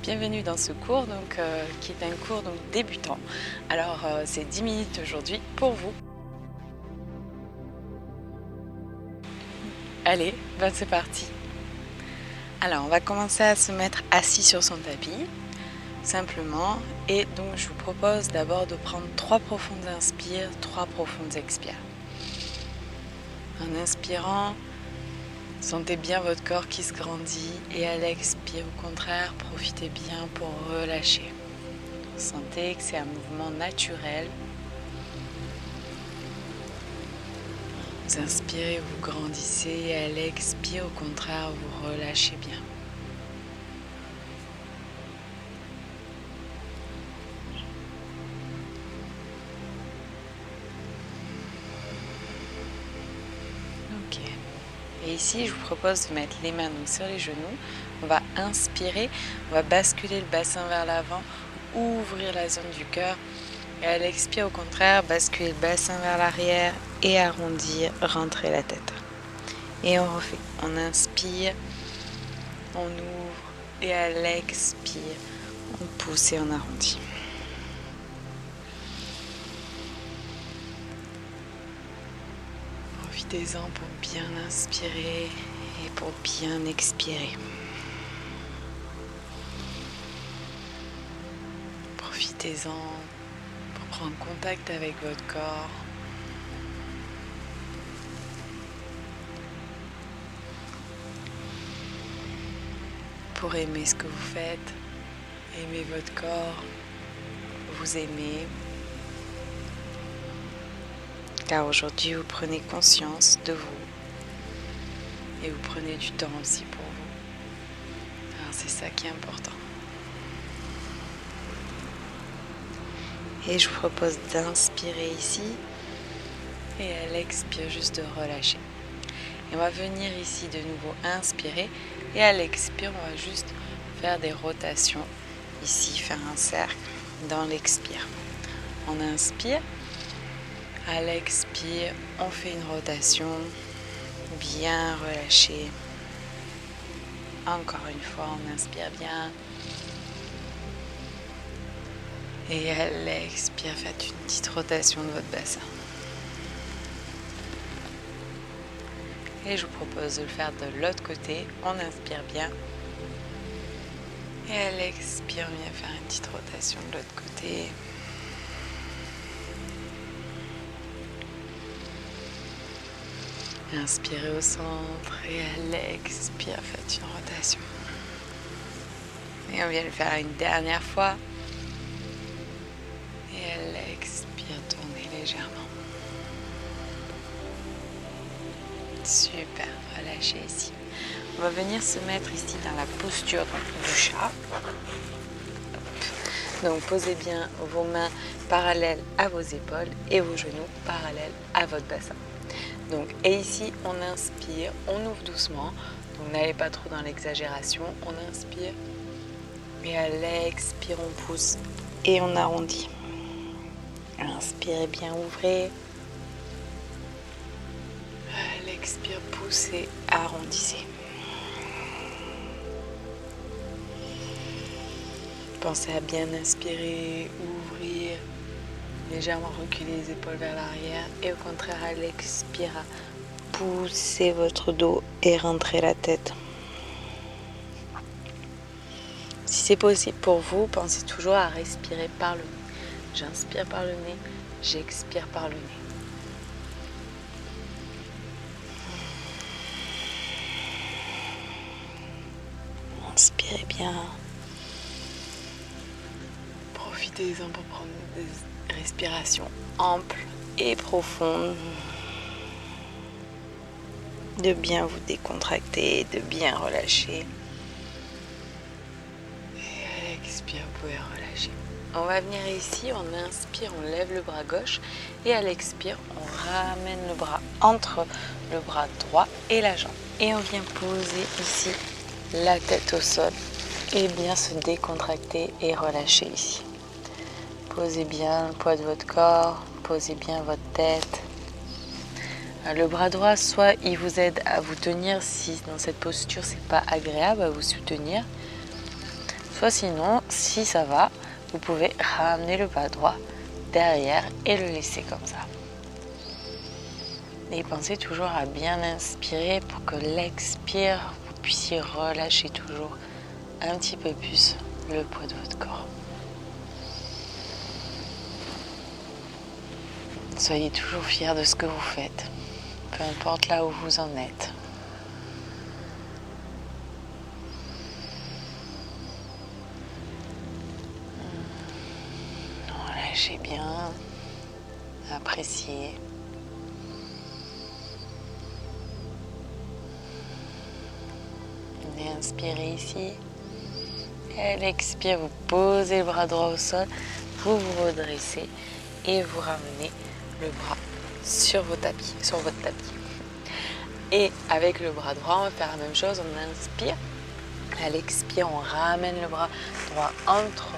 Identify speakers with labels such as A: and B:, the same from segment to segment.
A: Bienvenue dans ce cours qui est un cours débutant. Alors c'est 10 minutes aujourd'hui pour vous. Allez, c'est parti. Alors on va commencer à se mettre assis sur son tapis, simplement. Et donc je vous propose d'abord de prendre 3 profondes inspires, 3 profondes expires. En inspirant, sentez bien votre corps qui se grandit et à l'expire, au contraire, profitez bien pour relâcher. Sentez que c'est un mouvement naturel. Vous inspirez, vous grandissez et à l'expire, au contraire, vous relâchez bien. Ok. Et ici, je vous propose de mettre les mains sur les genoux. On va inspirer, on va basculer le bassin vers l'avant, ouvrir la zone du cœur. Et à l'expire, au contraire, basculer le bassin vers l'arrière et arrondir, rentrer la tête. Et on refait. On inspire, on ouvre et à l'expire, on pousse et on arrondit. Profitez-en pour bien inspirer et pour bien expirer. Profitez-en pour prendre contact avec votre corps. Pour aimer ce que vous faites, aimer votre corps, vous aimer. Car aujourd'hui, vous prenez conscience de vous et vous prenez du temps aussi pour vous. Alors c'est ça qui est important. Et je vous propose d'inspirer ici et à l'expire juste de relâcher. Et on va venir ici de nouveau inspirer et à l'expire on va juste faire des rotations ici, faire un cercle dans l'expire. On inspire, à l'expire on fait une rotation bien relâchée. Encore une fois on inspire bien. Et à l'expire, faites une petite rotation de votre bassin. Et je vous propose de le faire de l'autre côté. On inspire bien. Et à l'expire, on vient faire une petite rotation de l'autre côté. Inspirez au centre et à l'expire, faites une rotation. Et on vient le faire une dernière fois. Et à l'expire, tournez légèrement. Super, relâchez ici. On va venir se mettre ici dans la posture du chat. Donc posez bien vos mains parallèles à vos épaules et vos genoux parallèles à votre bassin. Donc, et ici, on inspire, on ouvre doucement. Donc n'allez pas trop dans l'exagération. On inspire et à l'expire, on pousse et on arrondit. Inspirez bien, ouvrez. À l'expire, poussez, arrondissez. Pensez à bien inspirer, ouvrir, légèrement reculer les épaules vers l'arrière et au contraire à l'expire, poussez votre dos et rentrez la tête. Si c'est possible pour vous, pensez toujours à respirer par le nez. J'inspire par le nez, j'expire par le nez. Inspirez bien. Profitez-en pour prendre des respirations amples et profondes. De bien vous décontracter, de bien relâcher. Et à l'expire, vous pouvez relâcher. On va venir ici, on inspire, on lève le bras gauche et à l'expire, on ramène le bras entre le bras droit et la jambe. Et on vient poser ici la tête au sol et bien se décontracter et relâcher ici. Posez bien le poids de votre corps, posez bien votre tête. Le bras droit, soit il vous aide à vous tenir si dans cette posture c'est pas agréable à vous soutenir, Soit sinon, si ça va, vous pouvez ramener le bras droit derrière et le laisser comme ça. Et pensez toujours à bien inspirer pour que l'expire, vous puissiez relâcher toujours un petit peu plus le poids de votre corps. Soyez toujours fiers de ce que vous faites, peu importe là où vous en êtes. Relâchez bien, appréciez. Et inspirez ici. Et l'expire, vous posez le bras droit au sol, vous vous redressez et vous ramenez le bras sur votre tapis. Et avec le bras droit, on va faire la même chose. On inspire. À l'expire, on ramène le bras droit entre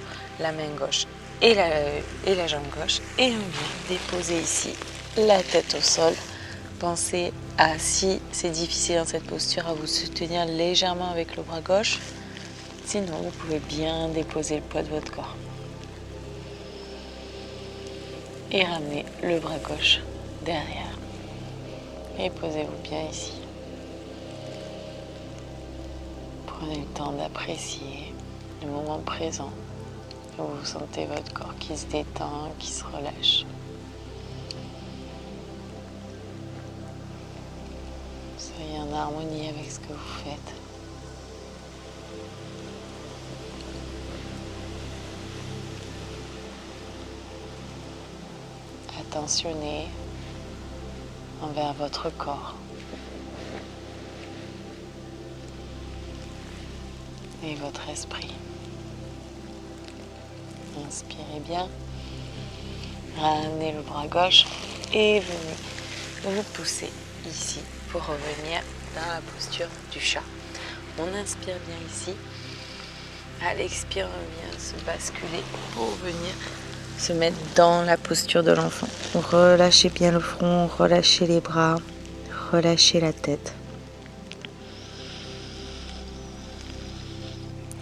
A: la main gauche et la jambe gauche. Et on vient déposer ici la tête au sol. Pensez à, si c'est difficile dans cette posture, à vous soutenir légèrement avec le bras gauche. Sinon, vous pouvez bien déposer le poids de votre corps. Et ramenez le bras gauche derrière. Et posez-vous bien ici. Prenez le temps d'apprécier le moment présent. Vous sentez votre corps qui se détend, qui se relâche. Soyez en harmonie avec ce que vous faites. Attentionnez envers votre corps et votre esprit. Inspirez bien, ramenez le bras gauche et venez vous pousser ici pour revenir dans la posture du chat. On inspire bien ici, à l'expire on vient se basculer pour venir se mettre dans la posture de l'enfant. Relâchez bien le front, relâchez les bras, relâchez la tête.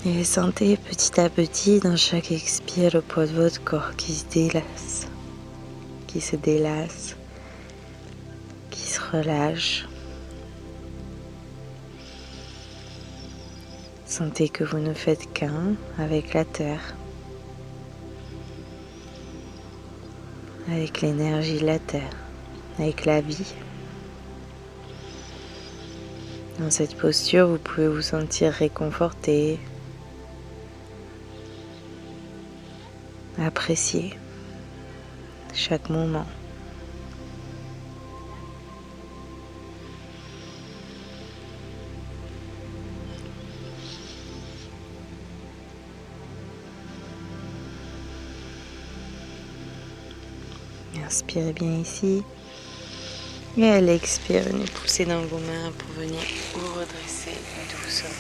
A: Et sentez petit à petit dans chaque expire le poids de votre corps qui se délasse, qui se délasse, qui se relâche. Sentez que vous ne faites qu'un avec la terre, avec l'énergie de la terre, avec la vie. Dans cette posture, vous pouvez vous sentir réconforté, apprécier chaque moment. Inspirez bien ici. Et à l'expire, venez pousser dans vos mains pour venir vous redresser doucement.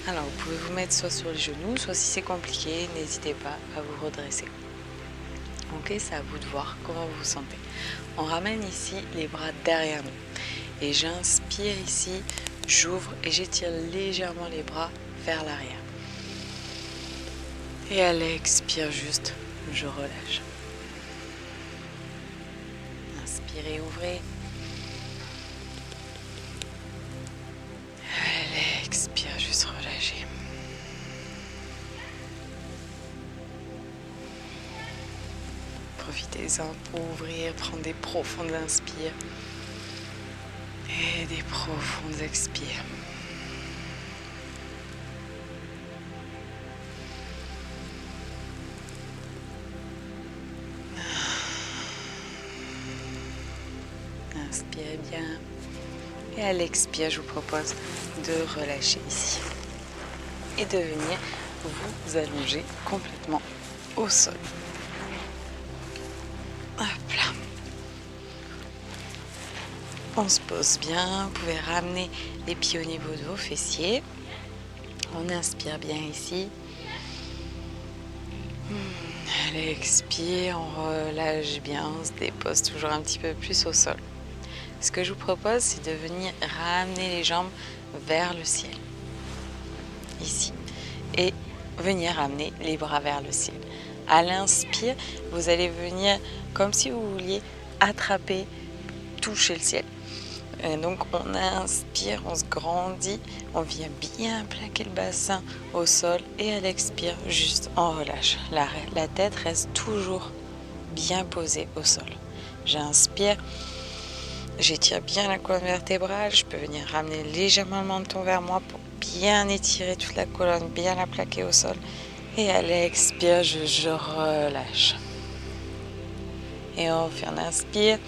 A: Alors, vous pouvez vous mettre soit sur les genoux, soit si c'est compliqué, n'hésitez pas à vous redresser. Ok, c'est à vous de voir comment vous vous sentez. On ramène ici les bras derrière nous. Et j'inspire ici, j'ouvre et j'étire légèrement les bras vers l'arrière. Et à l'expire juste, je relâche. Inspirez, ouvrez. À l'expire, juste relâchez. Profitez-en pour ouvrir, prendre des profondes inspires et des profondes expires. Inspirez bien. Et à l'expire, je vous propose de relâcher ici. Et de venir vous allonger complètement au sol. Hop là. On se pose bien. Vous pouvez ramener les pieds au niveau de vos fessiers. On inspire bien ici. À l'expire, on relâche bien. On se dépose toujours un petit peu plus au sol. Ce que je vous propose, c'est de venir ramener les jambes vers le ciel. ici et venir ramener les bras vers le ciel. À l'inspire, vous allez venir comme si vous vouliez attraper, toucher le ciel. Et donc on inspire, on se grandit, on vient bien plaquer le bassin au sol et à l'expire, juste on relâche. La tête reste toujours bien posée au sol. J'inspire, j'étire bien la colonne vertébrale, je peux venir ramener légèrement le menton vers moi pour bien étirer toute la colonne, bien la plaquer au sol. Et à l'expire, je relâche. Et on fait un inspire.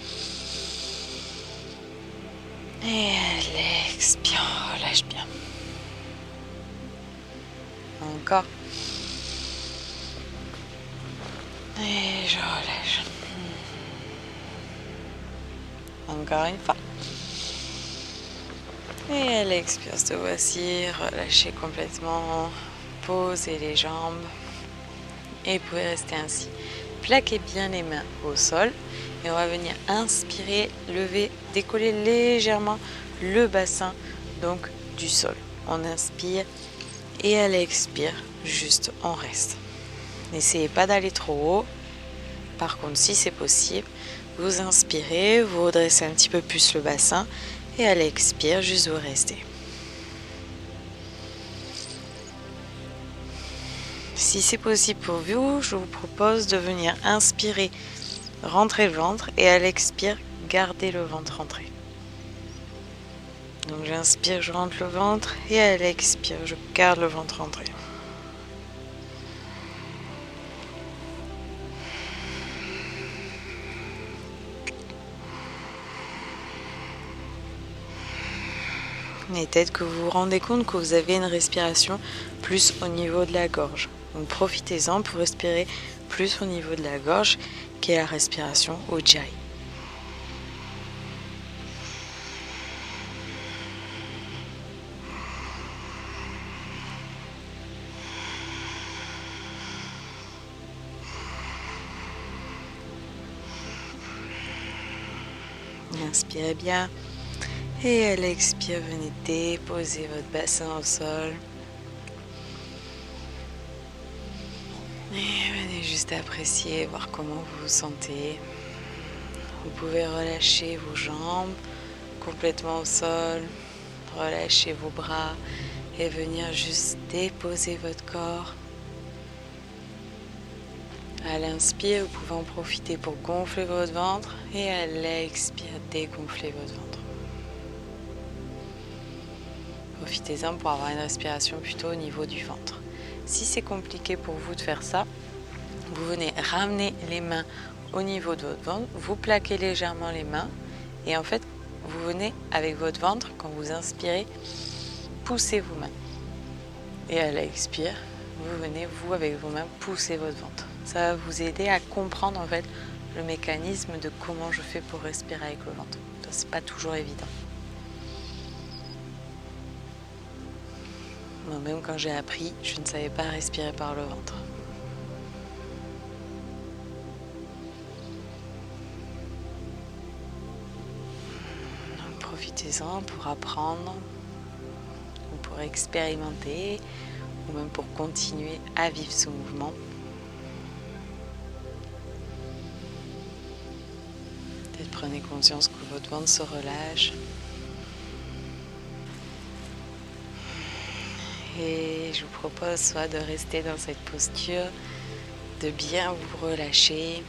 A: Et à l'expire, on relâche bien. Encore. Et je relâche. Encore une fois. Et à l'expire, cette fois-ci, relâchez complètement. Posez les jambes. Et vous pouvez rester ainsi. Plaquez bien les mains au sol. Et on va venir inspirer, lever, décoller légèrement le bassin donc du sol. On inspire et à l'expire, juste on reste. N'essayez pas d'aller trop haut. Par contre, si c'est possible, vous inspirez, vous redressez un petit peu plus le bassin et à l'expire, juste vous restez. Si c'est possible pour vous, je vous propose de venir inspirer, rentrer le ventre et à l'expire, garder le ventre rentré. Donc j'inspire, je rentre le ventre et à l'expire, je garde le ventre rentré. Et peut-être que vous vous rendez compte que vous avez une respiration plus au niveau de la gorge. Donc profitez-en pour respirer plus au niveau de la gorge, qui est la respiration Ujjayi. Inspirez bien et à l'expire, venez déposer votre bassin au sol. Et venez juste apprécier, voir comment vous vous sentez. Vous pouvez relâcher vos jambes complètement au sol, relâcher vos bras et venir juste déposer votre corps. À l'inspire, vous pouvez en profiter pour gonfler votre ventre et à l'expire, dégonfler votre ventre. Profitez-en pour avoir une respiration plutôt au niveau du ventre. Si c'est compliqué pour vous de faire ça, vous venez ramener les mains au niveau de votre ventre, vous plaquez légèrement les mains et en fait, vous venez avec votre ventre, quand vous inspirez, pousser vos mains. Et à l'expire, vous venez, vous, avec vos mains, pousser votre ventre. Ça va vous aider à comprendre en fait le mécanisme de comment je fais pour respirer avec le ventre. C'est pas toujours évident. Moi-même, quand j'ai appris, je ne savais pas respirer par le ventre. Donc, profitez-en pour apprendre, ou pour expérimenter, ou même pour continuer à vivre ce mouvement. Peut-être prenez conscience que votre ventre se relâche. Et je vous propose soit de rester dans cette posture, de bien vous relâcher,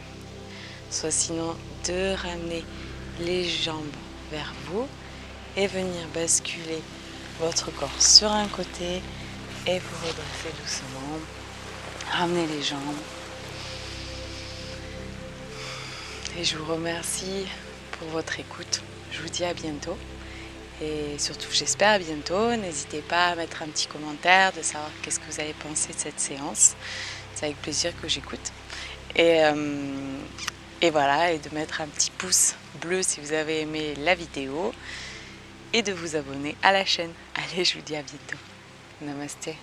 A: soit sinon de ramener les jambes vers vous et venir basculer votre corps sur un côté et vous redresser doucement. Ramenez les jambes. Et je vous remercie pour votre écoute. Je vous dis à bientôt. Et surtout, j'espère à bientôt. N'hésitez pas à mettre un petit commentaire, de savoir qu'est-ce que vous avez pensé de cette séance. C'est avec plaisir que j'écoute. Et voilà, et de mettre un petit pouce bleu si vous avez aimé la vidéo. Et de vous abonner à la chaîne. Allez, je vous dis à bientôt. Namasté.